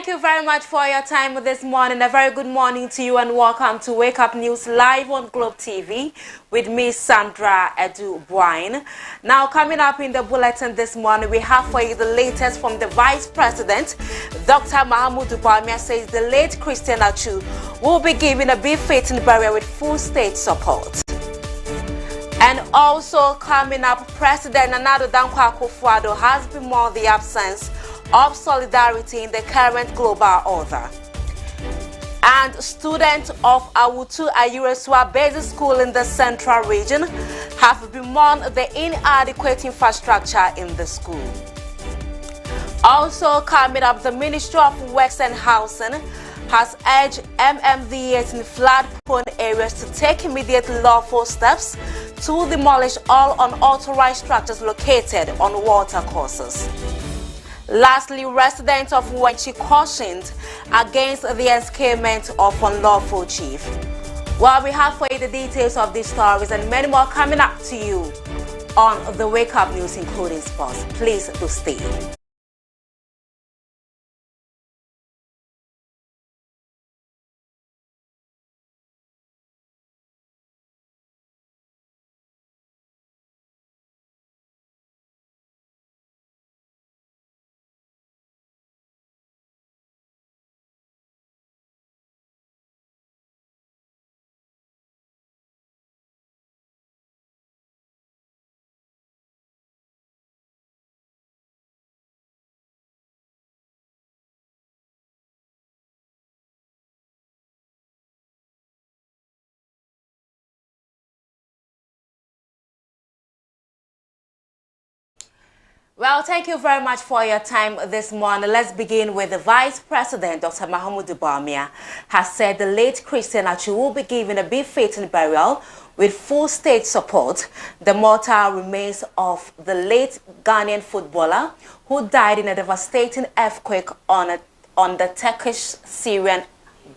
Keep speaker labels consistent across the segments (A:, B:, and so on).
A: you very much for your time this morning. A very good morning to you and welcome to Wake Up News live on Globe TV with me, Sandra BOAHEN. Now, coming up in the bulletin this morning, we have for you the latest from the Vice President. Dr. Mahamudu Bawumia says the late Christian Achu will be given a brief fitting burial with full state support. And also coming up, President Nana Addo Dankwa Akufo-Addo has bemoaned the absence of solidarity in the current global order. And students of Awutu Ayuresua Basic School in the Central Region have bemoaned the inadequate infrastructure in the school. Also coming up, the Ministry of Works and Housing has urged MMDAs in flood-prone areas to take immediate lawful steps to demolish all unauthorized structures located on water courses. Lastly, residents of Wenchi cautioned against the escapement of unlawful chief. Well, we have for you the details of these stories and many more coming up to you on the Wake Up News, including sports. Please do stay. Well, thank you very much for your time this morning. Let's begin with the Vice President, Dr. Mahamudu Bawumia, has said the late Christian Achu will be given a brief fitting burial with full state support. The mortal remains of the late Ghanaian footballer who died in a devastating earthquake on the Turkish-Syrian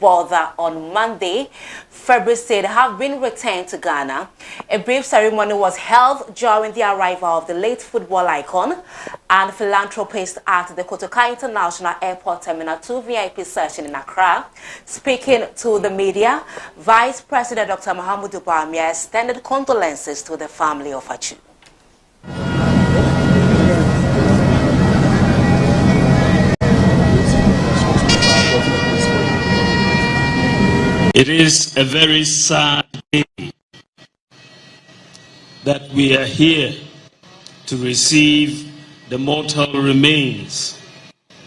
A: border on Monday, February 6, have been returned to Ghana. A brief ceremony was held during the arrival of the late football icon and philanthropist at the Kotoka International Airport Terminal 2 VIP session in Accra. Speaking to the media, Vice President Dr. Mahamudu Bawumia extended condolences to the family of Achu.
B: It is a very sad day that we are here to receive the mortal remains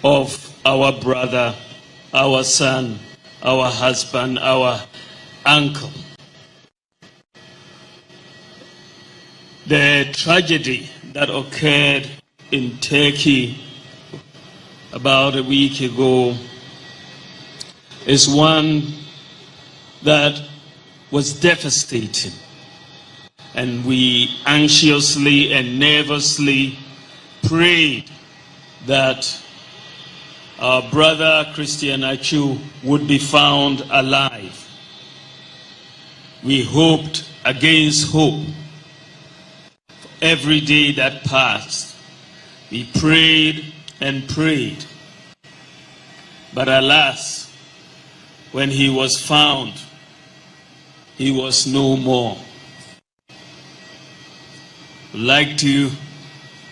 B: of our brother, our son, our husband, our uncle. The tragedy that occurred in Turkey about a week ago is one that was devastating, and we anxiously and nervously prayed that our brother Christian Achu would be found alive. We hoped against hope. Every day that passed, we prayed and prayed, but alas, when he was found, he was no more. I'd like to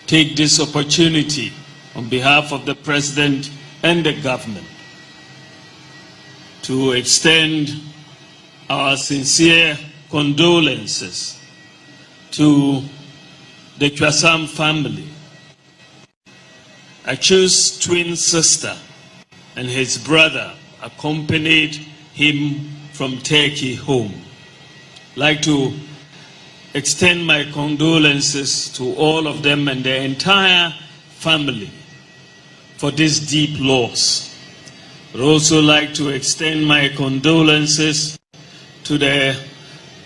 B: take this opportunity on behalf of the President and the government to extend our sincere condolences to the Chwasam family. Achu's twin sister and his brother accompanied him from Turkey home. I'd like to extend my condolences to all of them and their entire family for this deep loss. I'd also like to extend my condolences to the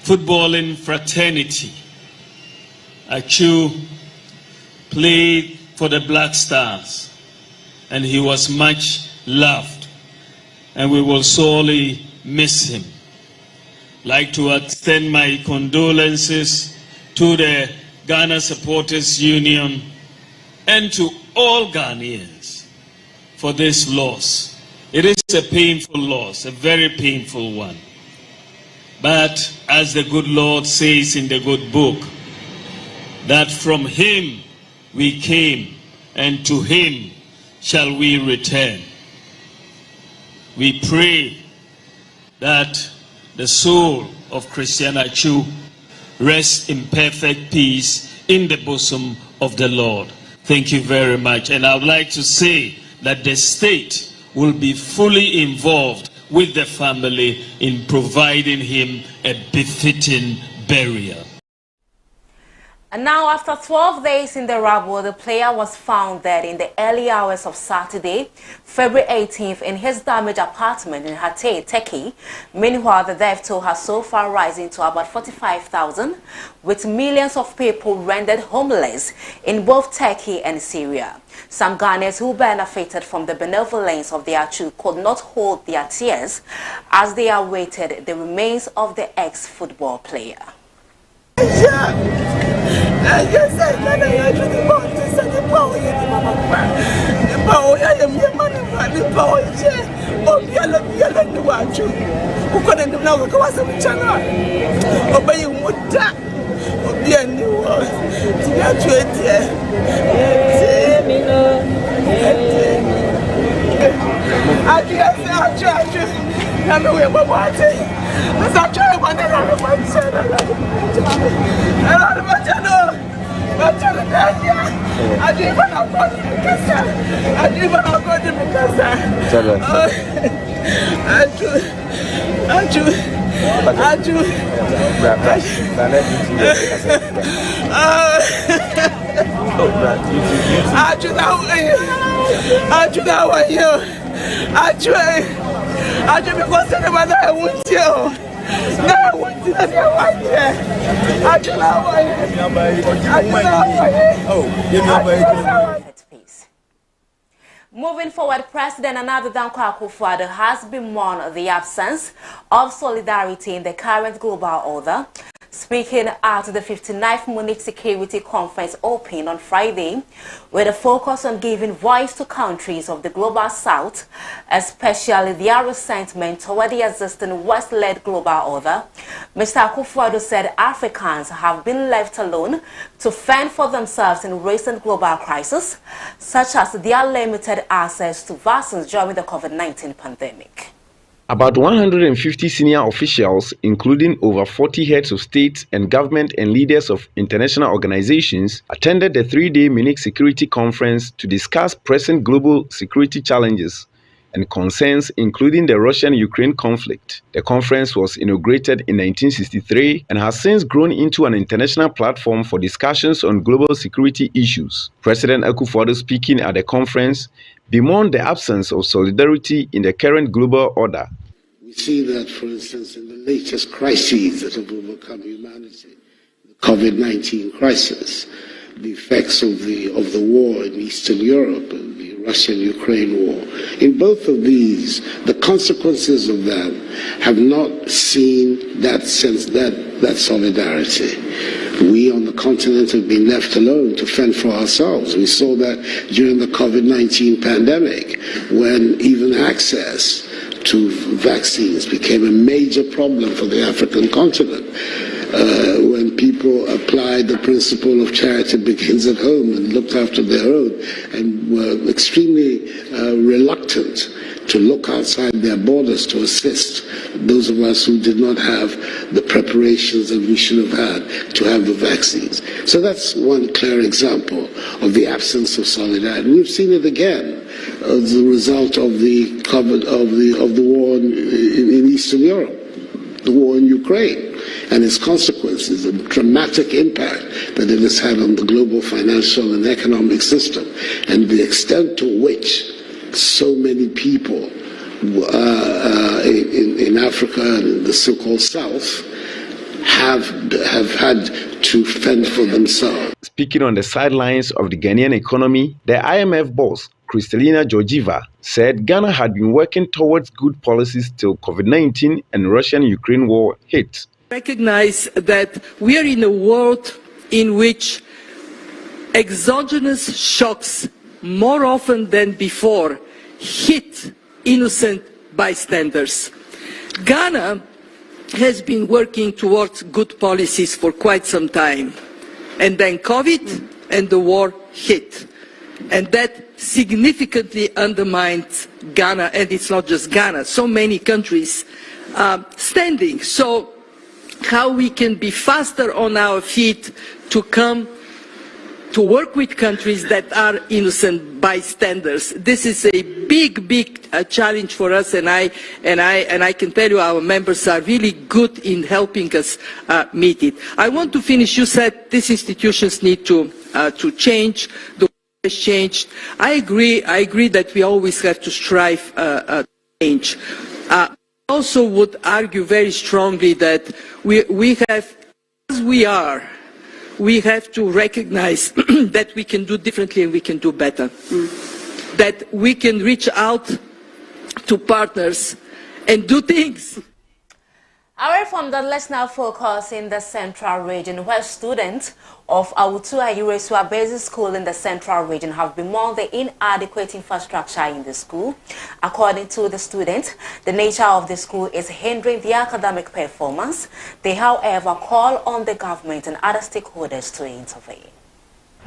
B: footballing fraternity. Achu played for the Black Stars and he was much loved, and we will sorely miss him. I'd like to extend my condolences to the Ghana Supporters Union and to all Ghanaians for this loss. It is a painful loss, a very painful one. But as the good Lord says in the good book, that from him we came and to him shall we return. We pray that the soul of Christiana Chu rests in perfect peace in the bosom of the Lord. Thank you very much. And I would like to say that the state will be fully involved with the family in providing him a befitting burial.
A: And now, after 12 days in the rubble, the player was found dead in the early hours of Saturday, February 18th, in his damaged apartment in Hatay, Turkey. Meanwhile, the death toll has so far risen to about 45,000, with millions of people rendered homeless in both Turkey and Syria. Some Ghanaians who benefited from the benevolence of the Achu could not hold their tears as they awaited the remains of the ex-football player. Moving forward, President Nana Akufo-Addo has bemoaned the absence of solidarity in the current global order. Speaking at the 59th Munich Security Conference opened on Friday, with a focus on giving voice to countries of the global south, especially their resentment toward the existing West-led global order, Mr. Akufo-Addo said Africans have been left alone to fend for themselves in recent global crises, such as their limited access to vaccines during the COVID-19 pandemic.
C: About 150 senior officials, including over 40 heads of state and government and leaders of international organizations, attended the three-day Munich Security Conference to discuss present global security challenges and concerns, including the Russian-Ukraine conflict. The conference was inaugurated in 1963 and has since grown into an international platform for discussions on global security issues. President Akufo-Addo, speaking at the conference, bemoaned the absence of solidarity in the current global order.
D: We see that, for instance, in the latest crises that have overcome humanity, the COVID-19 crisis, the effects of the war in Eastern Europe, and the Russian-Ukraine war. In both of these, the consequences of that have not seen that sense, that solidarity. We on the continent have been left alone to fend for ourselves. We saw that during the COVID-19 pandemic, when even access to vaccines became a major problem for the African continent. When people applied the principle of charity begins at home and looked after their own and were extremely reluctant to look outside their borders to assist those of us who did not have the preparations that we should have had to have the vaccines. So that's one clear example of the absence of solidarity. We've seen it again as a result of the war in Eastern Europe, the war in Ukraine, and its consequences, the dramatic impact that it has had on the global financial and economic system, and the extent to which so many people in Africa and in the so-called South have had to fend for themselves.
C: Speaking on the sidelines of the Ghanaian economy, the IMF boss, Kristalina Georgieva, said Ghana had been working towards good policies till COVID-19 and Russian-Ukraine war hit.
E: Recognize that we are in a world in which exogenous shocks more often than before hit innocent bystanders. Ghana has been working towards good policies for quite some time. And then COVID and the war hit. And that significantly undermined Ghana, and it's not just Ghana, so many countries standing. So how we can be faster on our feet to come to work with countries that are innocent bystanders. This is a big challenge for us, and I can tell you our members are really good in helping us meet it. I want to finish. You said these institutions need to change. The world has changed. I agree that we always have to strive to change. I also would argue very strongly that we have, as we are, we have to recognize that we can do differently and we can do better. That we can reach out to partners and do things.
A: Away from that, let's now focus in the Central Region, where students of Awutu Ayiresua Basic School in the Central Region have bemoaned the inadequate infrastructure in the school. According to the students, the nature of the school is hindering their academic performance. They, however, call on the government and other stakeholders to intervene.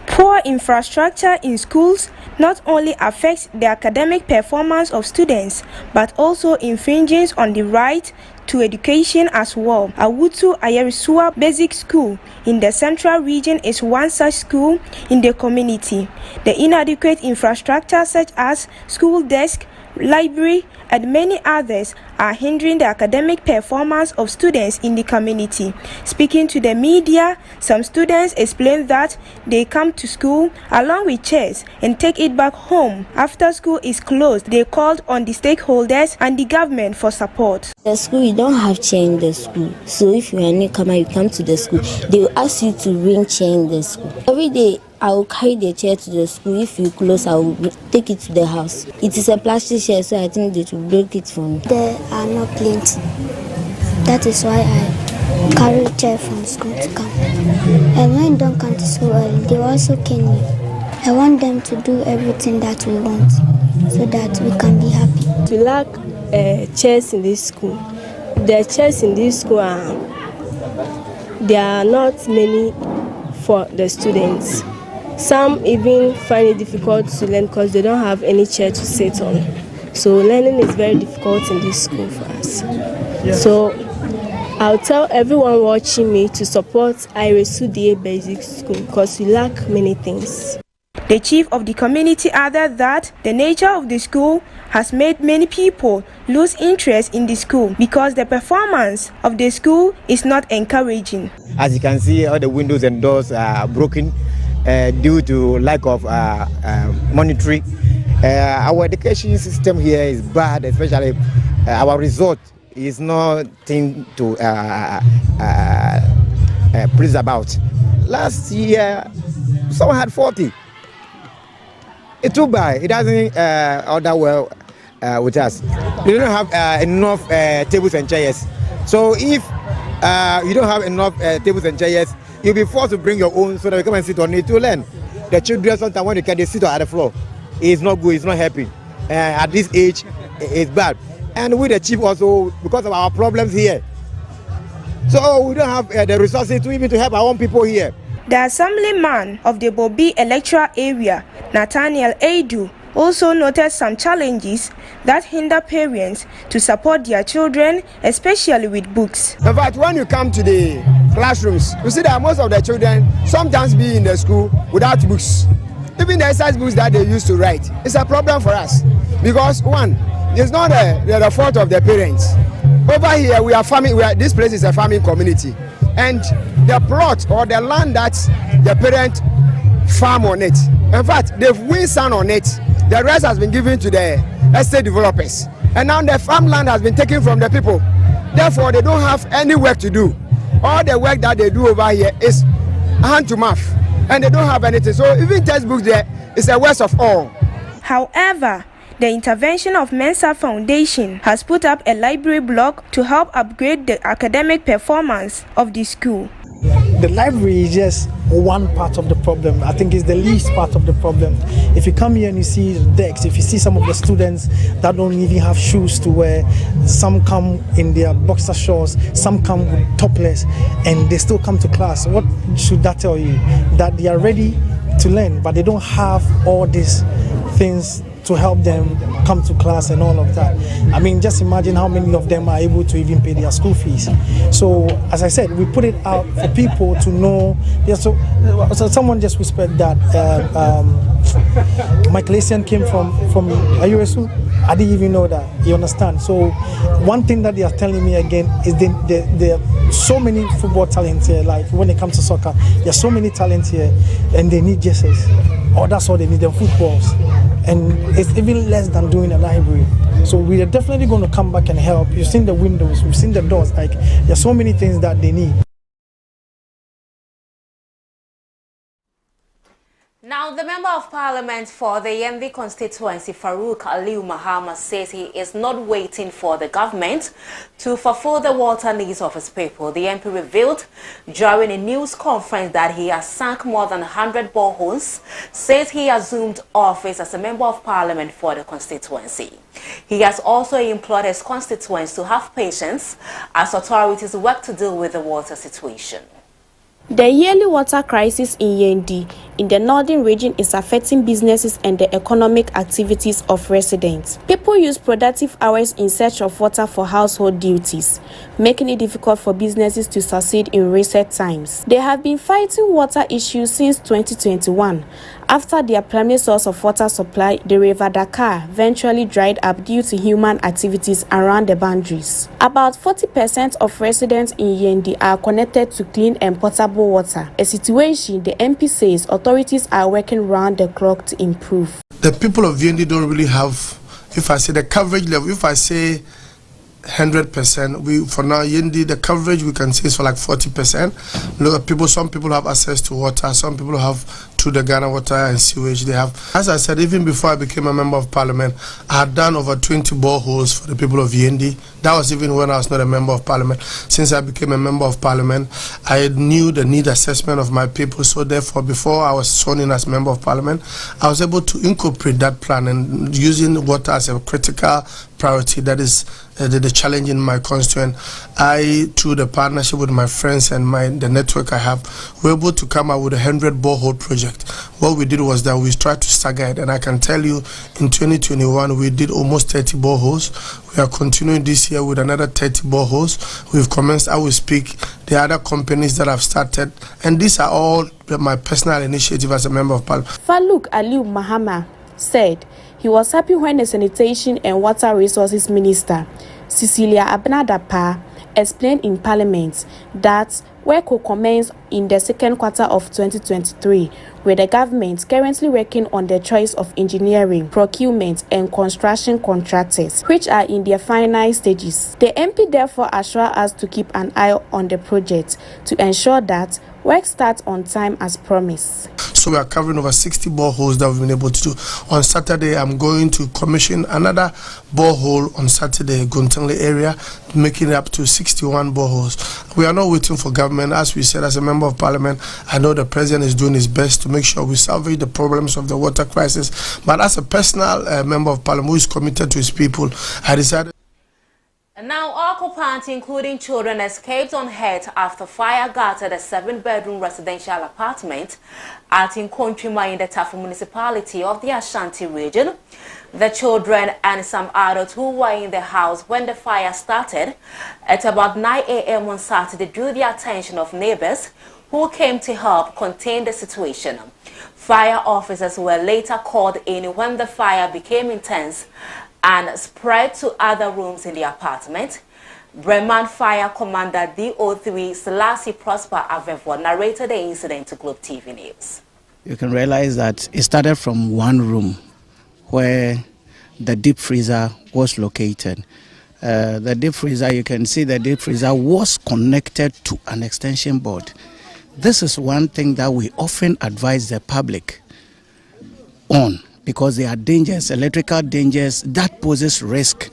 F: Poor infrastructure in schools not only affects the academic performance of students, but also infringes on the right to education as well. Awutu Ayiresua Basic School in the Central Region is one such school in the community. The inadequate infrastructure such as school desk, library, and many others are hindering the academic performance of students in the community. Speaking to the media, some students explained that they come to school along with chairs and take it back home. After school is closed, they called on the stakeholders and the government for support.
G: The school, you don't have chair in the school. So if you're a newcomer, you come to the school, they will ask you to bring chair in the school. Every day, I will carry the chair to the school. If you close, I will take it to the house. It is a plastic chair, so I think they will break it for me.
H: There are no plenty. That is why I carry chair from school to come. And when you don't come to school early, they will also cane you. I want them to do everything that we want so that we can be happy.
I: We lack chairs in this school. The chairs in this school there are not many for the students. Some even find it difficult to learn because they don't have any chair to sit on. So learning is very difficult in this school for us. Yeah. So I'll tell everyone watching me to support Ayiresua Basic School because we lack many things.
F: The chief of the community added that the nature of the school has made many people lose interest in the school because the performance of the school is not encouraging.
J: As you can see, all the windows and doors are broken due to lack of monitoring. Our education system here is bad, especially our result is nothing to please about. Last year, someone had 40. It's too bad. It doesn't order well with us. We don't have enough tables and chairs. So if you don't have enough tables and chairs, you'll be forced to bring your own so that you come and sit on it to learn. The children sometimes when they sit on the floor, it's not good, it's not happy. At this age, it's bad. And with the chief also, because of our problems here. So we don't have the resources to even to help our own people here.
F: The assemblyman of the Bobi electoral area, Nathaniel Edu, also noted some challenges that hinder parents to support their children, especially with books.
K: In fact, when you come to the classrooms, you see that most of the children sometimes be in the school without books. Even the exercise books that they used to write, it's a problem for us. Because one, it's not the fault of the parents. Over here, we are farming, this place is a farming community. And the plot or the land that the parent farm on it, in fact, they've win sand on it. The rest has been given to the estate developers. And now the farmland has been taken from the people. Therefore, they don't have any work to do. All the work that they do over here is hand to mouth. And they don't have anything. So even textbooks there is a waste of all.
F: However, the intervention of Mensa Foundation has put up a library block to help upgrade the academic performance of the school.
L: The library is just one part of the problem. I think it's the least part of the problem. If you come here and you see the decks, if you see some of the students that don't even have shoes to wear, some come in their boxer shorts, some come with topless, and they still come to class. What should that tell you? That they are ready to learn, but they don't have all these things to help them come to class and all of that. I mean, just imagine how many of them are able to even pay their school fees. So, as I said, we put it out for people to know. Yeah, so someone just whispered that Michael Essien came from IUSU. I didn't even know that. You understand? So, one thing that they are telling me again is there are so many football talents here. Like when it comes to soccer, there are so many talents here, and they need jerseys. Oh, that's all they need, them footballs. And it's even less than doing a library. So we are definitely going to come back and help. You've seen the windows, we've seen the doors. Like, there's so many things that they need.
A: Now, the Member of Parliament for the Yendi constituency, Farouk Aliu Mahama, says he is not waiting for the government to fulfill the water needs of his people. The MP revealed during a news conference that he has sunk more than 100 boreholes since he assumed office as a Member of Parliament for the constituency. He has also implored his constituents to have patience as authorities work to deal with the water situation.
F: The yearly water crisis in Yendi in the northern region is affecting businesses and the economic activities of residents. People use productive hours in search of water for household duties, making it difficult for businesses to succeed in recent times. They have been fighting water issues since 2021, after their primary source of water supply, the River Dakar, eventually dried up due to human activities around the boundaries. About 40% of residents in Yendi are connected to clean and potable water, a situation the MP says authorities are working round the clock to improve.
M: The people of Yendi don't really have, if I say the coverage level, if I say 100%, for now Yendi, the coverage we can say is for like 40%. Some people have access to water, some people have to the Ghana water and sewage. They have, as I said, even before I became a member of parliament, I had done over 20 boreholes for the people of Yendi. That was even when I was not a member of parliament. Since I became a member of parliament, I knew the need assessment of my people. So therefore, before I was sworn in as member of parliament, I was able to incorporate that plan and using water as a critical priority. That is the challenge in my constituent. I, through the partnership with my friends and the network I have, were able to come out with a 100 borehole project. What we did was that we tried to stagger it, and I can tell you in 2021 we did almost 30 boreholes. We are continuing this year with another 30 boreholes. We've commenced, I will speak, the other companies that have started, and these are all my personal initiative as a member of parliament.
F: Farouk Aliu Mahama said he was happy when the Sanitation and Water Resources Minister, Cecilia Abnadapa, explained in Parliament that work will commence in the second quarter of 2023, with the government currently working on the choice of engineering, procurement and construction contractors, which are in their final stages. The MP therefore assured us to keep an eye on the project to ensure that work starts on time as promised.
M: So we are covering over 60 boreholes that we've been able to do. On Saturday, I'm going to commission another borehole on Saturday, Guntangle area, making it up to 61 boreholes. We are not waiting for government. As we said, as a member of parliament, I know the president is doing his best to make sure we salvage the problems of the water crisis. But as a personal member of parliament who is committed to his people, I decided.
A: Now, occupants, including children, escaped unhurt after fire gutted a 7-bedroom residential apartment at Nkontrima in the Tafu municipality of the Ashanti region. The children and some adults who were in the house when the fire started at about 9 a.m. on Saturday drew the attention of neighbors who came to help contain the situation. Fire officers were later called in when the fire became intense and spread to other rooms in the apartment. Bremen Fire Commander DO3 Selassie Prosper Avevo narrated the incident to Globe TV News.
N: You can realize that it started from one room where the deep freezer was located. The deep freezer, you can see the deep freezer was connected to an extension board. This is one thing that we often advise the public on, because there are dangers, electrical dangers that poses risk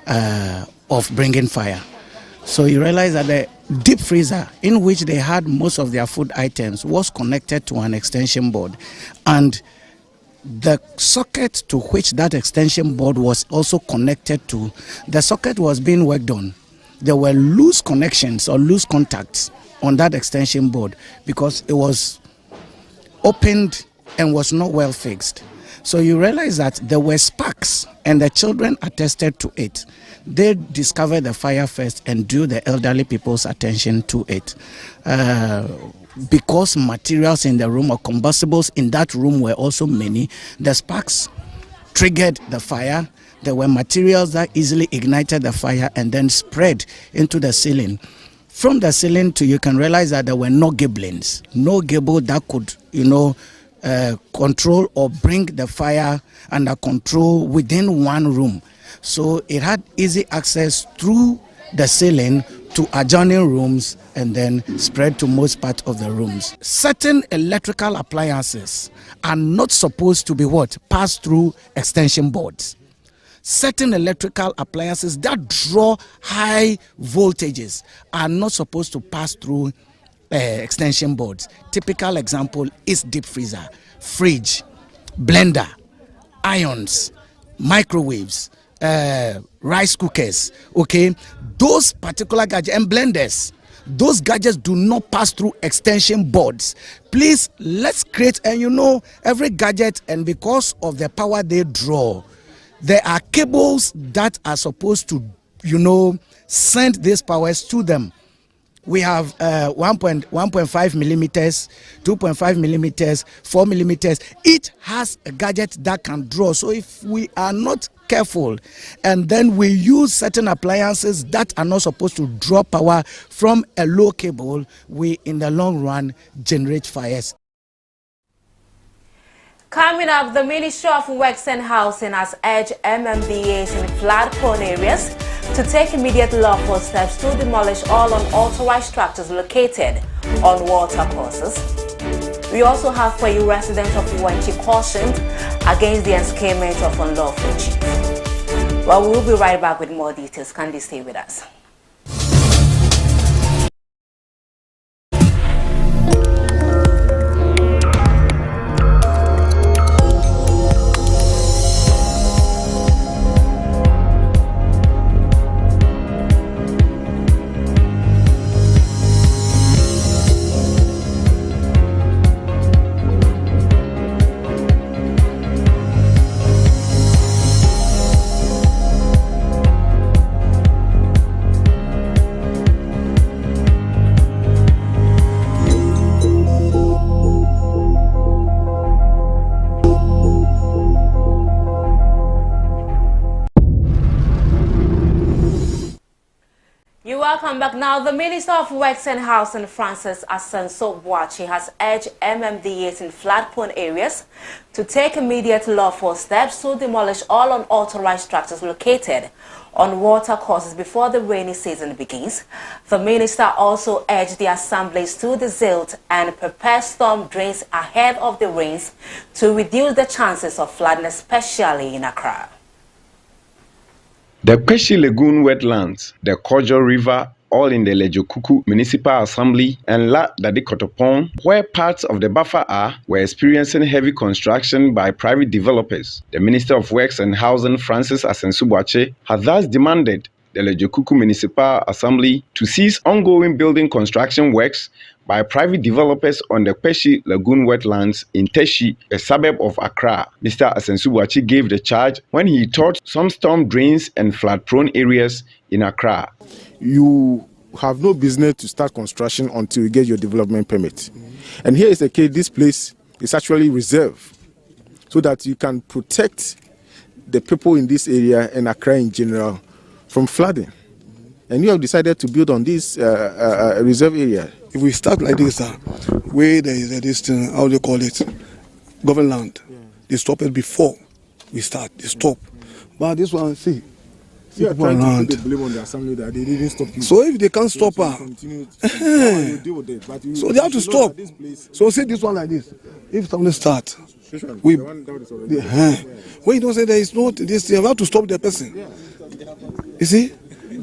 N: of bringing fire. So you realize that deep freezer in which they had most of their food items was connected to an extension board, and the socket to which that extension board was also connected to, the socket was being worked on. There were loose connections or loose contacts on that extension board because it was opened and was not well fixed. So you realize that there were sparks, and the children attested to it. They discovered the fire first and drew the elderly people's attention to it. Because materials in the room or combustibles in that room were also many, the sparks triggered the fire. There were materials that easily ignited the fire and then spread into the ceiling. From the ceiling to, you can realize that there were no gibelins, no gable that could, control or bring the fire under control within one room. So it had easy access through the ceiling to adjoining rooms and then spread to most part of the rooms. Certain electrical appliances are not supposed to be pass through extension boards. Certain electrical appliances that draw high voltages are not supposed to pass through extension boards. Typical example is deep freezer, fridge, blender, irons, microwaves, rice cookers. Okay, those particular gadgets and blenders, those gadgets do not pass through extension boards. Please, let's create, and every gadget, and because of the power they draw, there are cables that are supposed to send these powers to them. We have 1.5 millimeters, 2.5 millimeters, 4 millimeters. Each has a gadget that can draw. So if we are not careful and then we use certain appliances that are not supposed to draw power from a low cable, we in the long run generate fires.
A: Coming up, the Ministry of Works and Housing has urged MMDAs in flood-prone areas to take immediate lawful steps to demolish all unauthorized structures located on water courses. We also have for you residents of Uwanchi cautioned against the enscarement of unlawful chief. Well, we'll be right back with more details. Kindly stay with us. Welcome back. Now, the Minister of Works and Housing, Francis Asenso-Boakye, has urged MMDAs in flood-prone areas to take immediate lawful steps to demolish all unauthorized structures located on water courses before the rainy season begins. The minister also urged the assemblies to desilt and prepare storm drains ahead of the rains to reduce the chances of flooding, especially in Accra.
C: The Kweshi Lagoon wetlands, the Kojo River, all in the Lejokuku Municipal Assembly, and La Dadikotopon, where parts of the buffer are, were experiencing heavy construction by private developers. The Minister of Works and Housing, Francis Asenso-Boakye, has thus demanded the Lejokuku Municipal Assembly to cease ongoing building construction works by private developers on the Kweshi Lagoon wetlands in Teshi, a suburb of Accra. Mr. Asenso-Boakye gave the charge when he toured some storm drains and flood-prone areas in Accra.
O: You have no business to start construction until you get your development permit. And here is the case, this place is actually reserved so that you can protect the people in this area and Accra in general from flooding. And you have decided to build on this reserve area.
P: If we start like this, where there is this thing, how do you call it, government land, they stop it before we start, they stop. But this one, see,
O: you are trying to put the blame on the assembly that they didn't stop you.
P: So if they can't stop her, so they have to stop. So see this one like this. If somebody start, we when you don't say there is not this thing, we have to stop the person. You see, we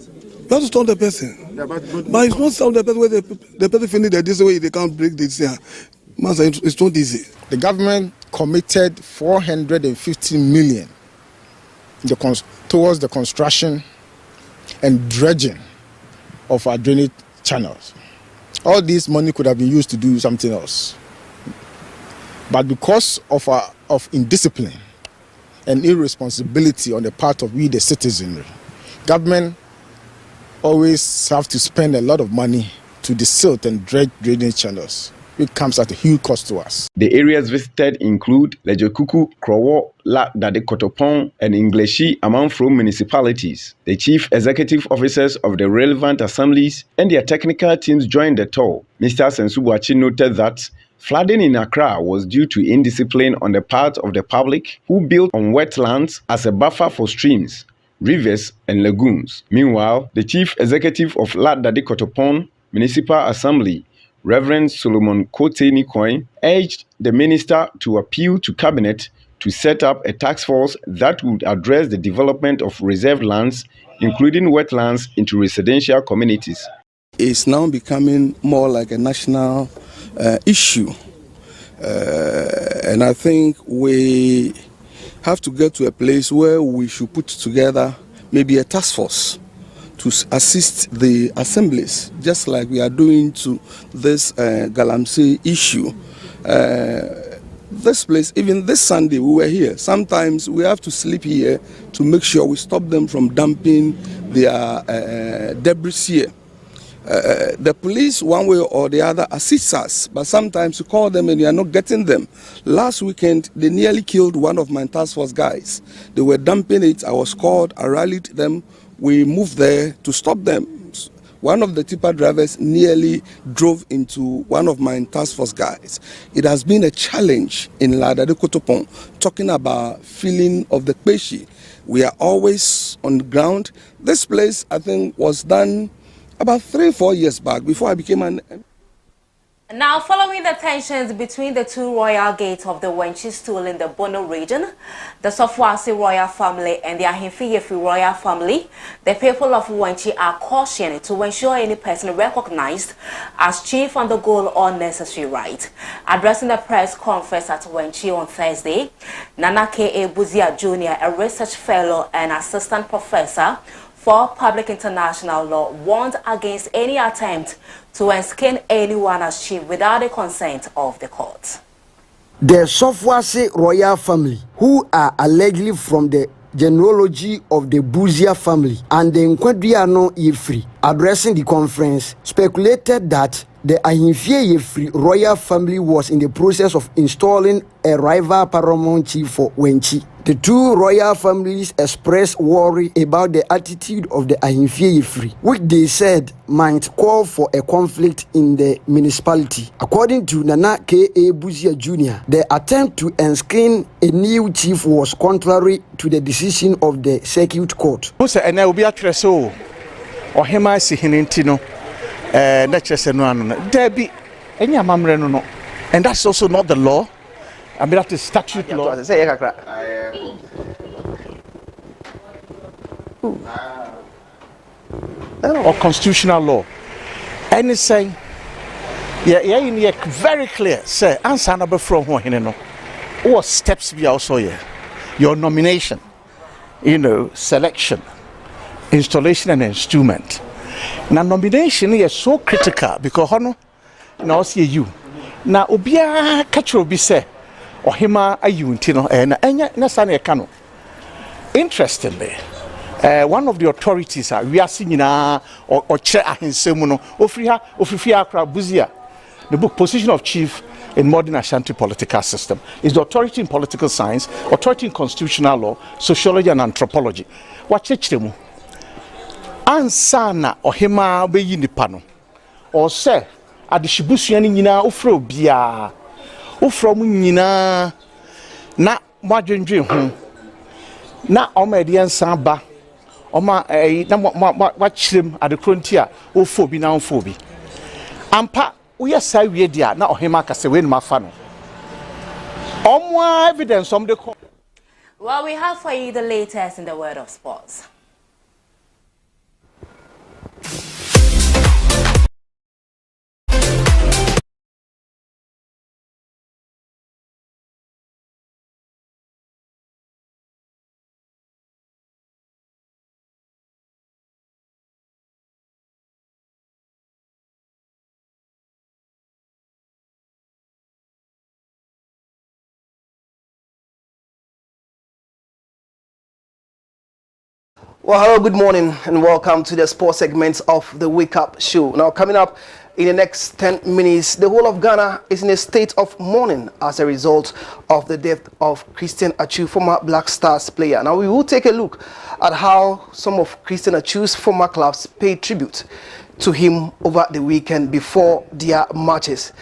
P: have to stop the person. Yeah, but it's not so the way the person finish that this way they can't break this. Yeah, Master, it's not easy.
O: The government committed 450 million towards the construction and dredging of our drainage channels. All this money could have been used to do something else. But because of indiscipline and irresponsibility on the part of we the citizenry, government always have to spend a lot of money to desilt and dredge drainage channels. It comes at a huge cost to us.
C: The areas visited include Lejokuku, Krowo, La Dade Kotopon, and Ingleshi among from municipalities. The chief executive officers of the relevant assemblies and their technical teams joined the tour. Mr. Sensubuachi noted that flooding in Accra was due to indiscipline on the part of the public who built on wetlands as a buffer for streams, rivers, and lagoons. Meanwhile, the chief executive of La Dade Kotopon Municipal Assembly, Reverend Solomon Kote-Nikoy, urged the minister to appeal to cabinet to set up a task force that would address the development of reserved lands, including wetlands, into residential communities.
P: It's now becoming more like a national issue. And I think we have to get to a place where we should put together maybe a task force to assist the assemblies, just like we are doing to this Galamsey issue. This place, even this Sunday, we were here. Sometimes we have to sleep here to make sure we stop them from dumping their debris here. The police, one way or the other, assists us, but sometimes you call them and you are not getting them. Last weekend, they nearly killed one of my task force guys. They were dumping it. I was called, I rallied them. We moved there to stop them. One of the tipper drivers nearly drove into one of my task force guys. It has been a challenge in La Dade Kotopon, talking about filling of the Peshi. We are always on the ground. This place, I think, was done about 3-4 years back before I became an...
A: Now, following the tensions between the two royal gates of the Wenchi stool in the Bono region, the Sofwasi royal family and the Ahimfi royal family, the people of Wenchi are cautioned to ensure any person recognized as chief undergo all necessary right. Addressing the press conference at Wenchi on Thursday, Nana K.A. Buzia Jr., a research fellow and assistant professor for Public International Law, warned against any attempt to enskin anyone as chief without the consent of the court.
Q: The Sofwase royal family, who are allegedly from the genealogy of the Buzia family and the Nkwadriano Yefri, addressing the conference, speculated that the Ahimfie Yefri royal family was in the process of installing a rival paramount chief for Wenchi. The two royal families expressed worry about the attitude of the Ahimfie Yefri, which they said might call for a conflict in the municipality. According to Nana K.A. Buzia Jr., the attempt to enskin a new chief was contrary to the decision of the circuit court.
N: And that's also not the law. I mean, that is statute law. Or constitutional law. And it's saying, yeah, very clear. Say, answer number from what steps be also here. Your nomination, selection, installation, and instrument. Now, nomination is so critical because now see you. Now, obia catcher be say, or hima ayuntino, and kano. Interestingly, one of the authorities we are seeing or chair ahinsemuno ofifia buzia. The book Position of Chief in Modern Ashanti Political System is the authority in political science, authority in constitutional law, sociology, and anthropology. Watch it. Ansana ohima be yinipano or say adishibusu nyina ofro bia ofro mu nyina na madwendwe ho na omedi ansa ba oma na wachirem adekronti a ofo bi na ofo bi ampa uya sai wie dia na ohima kase we no mafa no omo evidence the
A: Well, we have for you the latest in the world of sports.
R: Well, hello, good morning, and welcome to the sports segment of the Wake Up Show. Now, coming up in the next 10 minutes, the whole of Ghana is in a state of mourning as a result of the death of Christian Atsu, former Black Stars player. Now, we will take a look at how some of Christian Atsu's former clubs paid tribute to him over the weekend before their matches.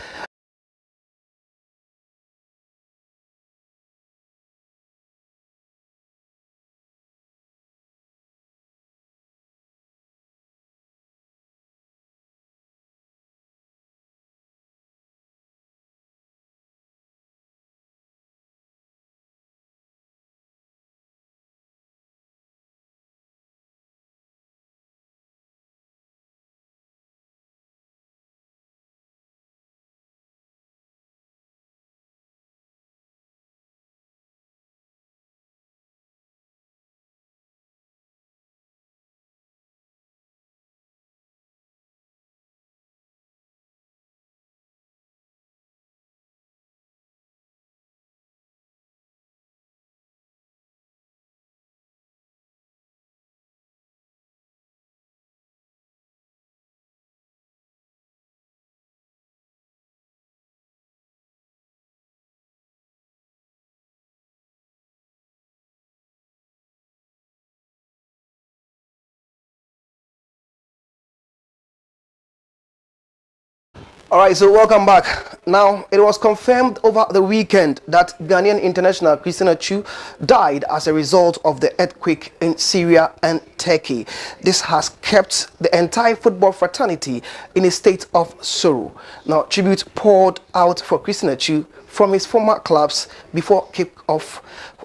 R: All right, so welcome back. Now, it was confirmed over the weekend that Ghanaian international Christian Atsu died as a result of the earthquake in Syria and Turkey. This has kept the entire football fraternity in a state of sorrow. Now, tribute poured out for Christian Atsu from his former clubs before kick-off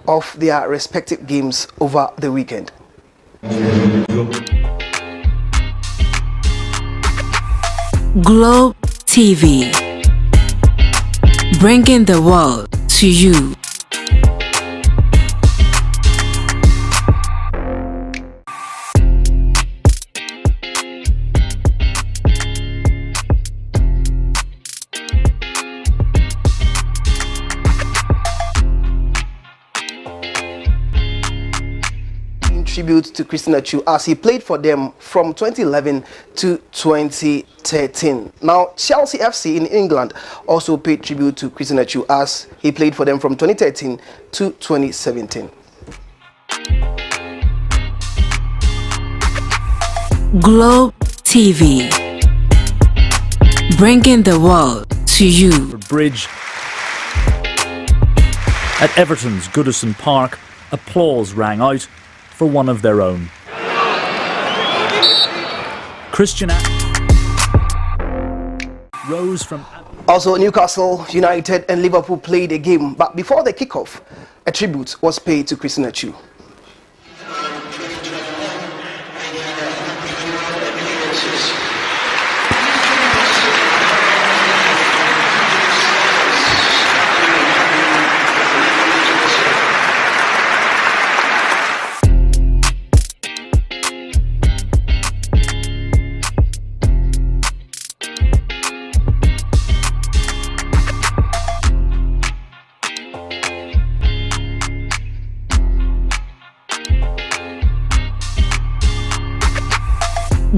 R: of their respective games over the weekend.
S: Globe TV, bringing the world to you.
R: Tribute to Christian Atsu as he played for them from 2011 to 2013. Now, Chelsea FC in England also paid tribute to Christian Atsu as he played for them from 2013 to 2017.
S: Globe TV, bringing the world to you.
T: Bridge at Everton's Goodison Park, applause rang out for one of their own. Christian rose from...
R: Also, Newcastle United and Liverpool played a game, but before the kickoff, a tribute was paid to Christian Atsu.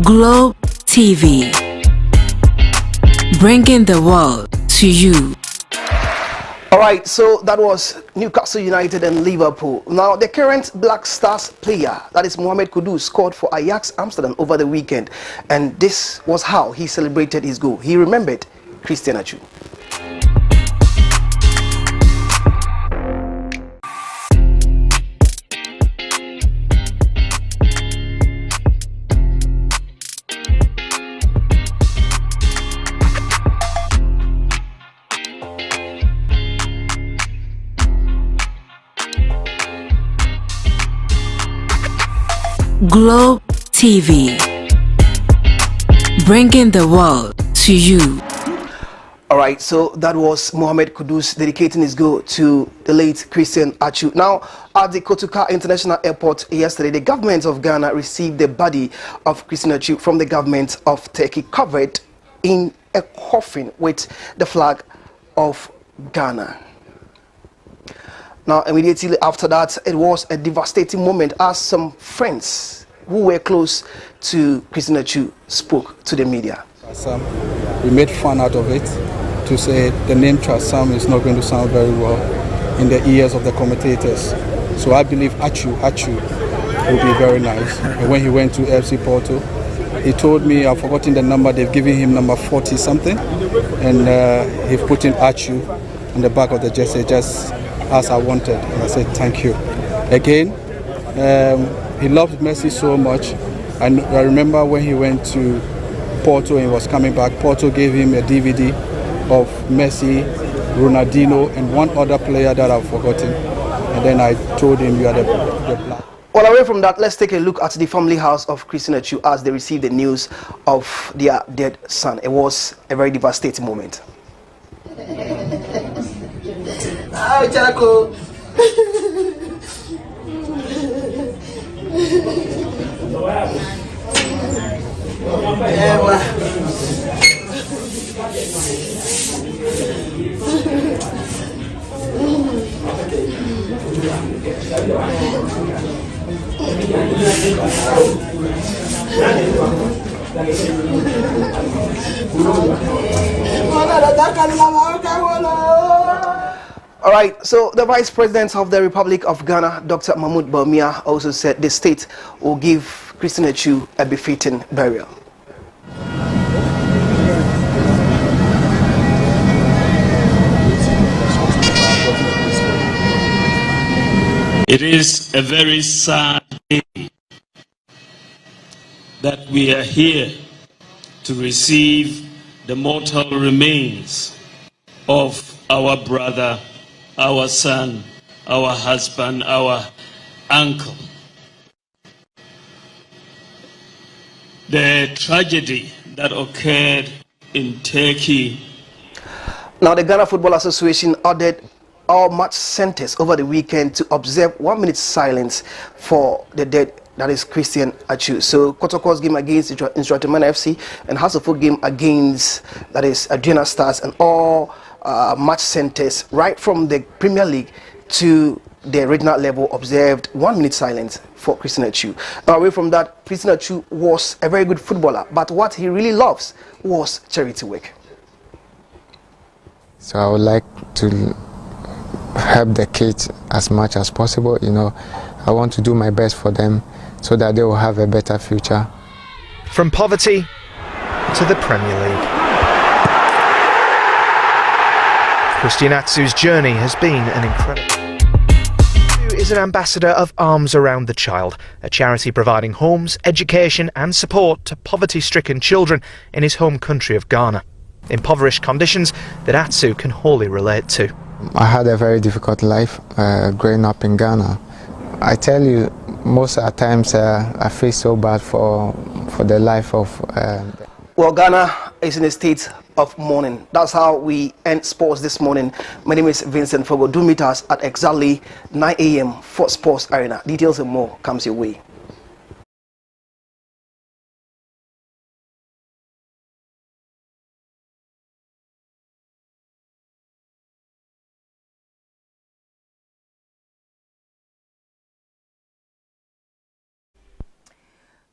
S: Globe TV, bringing the world to you.
R: All right, so that was Newcastle United and Liverpool. Now, the current Black Stars player, that is Mohamed Kudus, scored for Ajax Amsterdam over the weekend, and this was how he celebrated his goal. He remembered Christian Atsu.
S: Globe TV, bringing the world to you.
R: All right, so that was Mohamed Kudus dedicating his goal to the late Christian Atsu. Now, at the Kotoka International Airport yesterday, the government of Ghana received the body of Christian Atsu from the government of Turkey, covered in a coffin with the flag of Ghana. Now, immediately after that, it was a devastating moment as some friends who were close to Christine Achu spoke to the media.
U: We made fun out of it to say the name Trasam is not going to sound very well in the ears of the commentators. So I believe Achu will be very nice. And when he went to FC Porto, he told me, I've forgotten the number, they've given him number 40 something, and he put in Achu on the back of the jersey just as I wanted. And I said, thank you. Again, he loved Messi so much. I remember when he went to Porto and he was coming back, Porto gave him a DVD of Messi, Ronaldinho, and one other player that I've forgotten. And then I told him, you are the black.
R: Well, away from that, let's take a look at the family house of Christine Achu as they received the news of their dead son. It was a very devastating moment. All right, so the Vice President of the Republic of Ghana, Dr. Mahmoud Bawumia, also said the state will give Christine Achu a befitting burial.
B: It is a very sad day that we are here to receive the mortal remains of our brother, our son, our husband, our uncle. The tragedy that occurred in Turkey.
R: Now, the Ghana Football Association ordered all match centers over the weekend to observe 1 minute silence for the dead, that is Christine Achu. So Kotoko's game against Instructorman FC and House of Folk game against, that is Adriana Stars, and all match centers right from the Premier League to the regional level observed 1 minute silence for Christine Achu. Now, away from that, Christine Achu was a very good footballer, but what he really loves was charity work.
V: So I would like to help the kids as much as possible. You know, I want to do my best for them so that they will have a better future.
W: From poverty to the Premier League, Christine Achu's journey has been an incredible. He is an ambassador of Arms Around the Child, a charity providing homes, education and support to poverty-stricken children in his home country of Ghana. Impoverished conditions that Achu can wholly relate to.
V: I had a very difficult life growing up in Ghana. I tell you, most of the times I feel so bad for the life of...
R: Well, Ghana is in a state of mourning. That's how we end sports this morning. My name is Vincent Forgor. Do meet us at exactly 9 a.m. for Sports Arena. Details and more comes your way.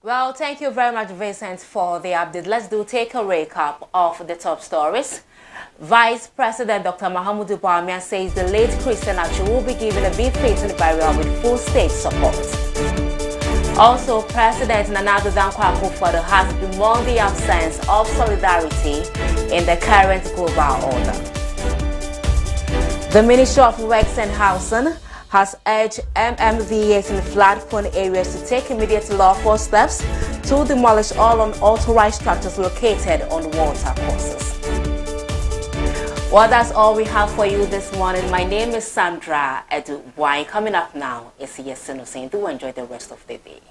A: Well, thank you very much, Vincent, for the update. Let's take a recap of the top stories. Vice President Dr. Mahamudu Bawumia says the late Christine Achu will be given a befitting burial with full state support. Also, President Nana Addo Dankwa Akufo-Addo has bemoaned the absence of solidarity in the current global order. The Ministry of Works and Housing has urged MMVAs in flood-prone areas to take immediate lawful steps to demolish all unauthorized structures located on water courses. Well, that's all we have for you this morning. My name is Sandra. Coming up now is Yes, do enjoy the rest of the day.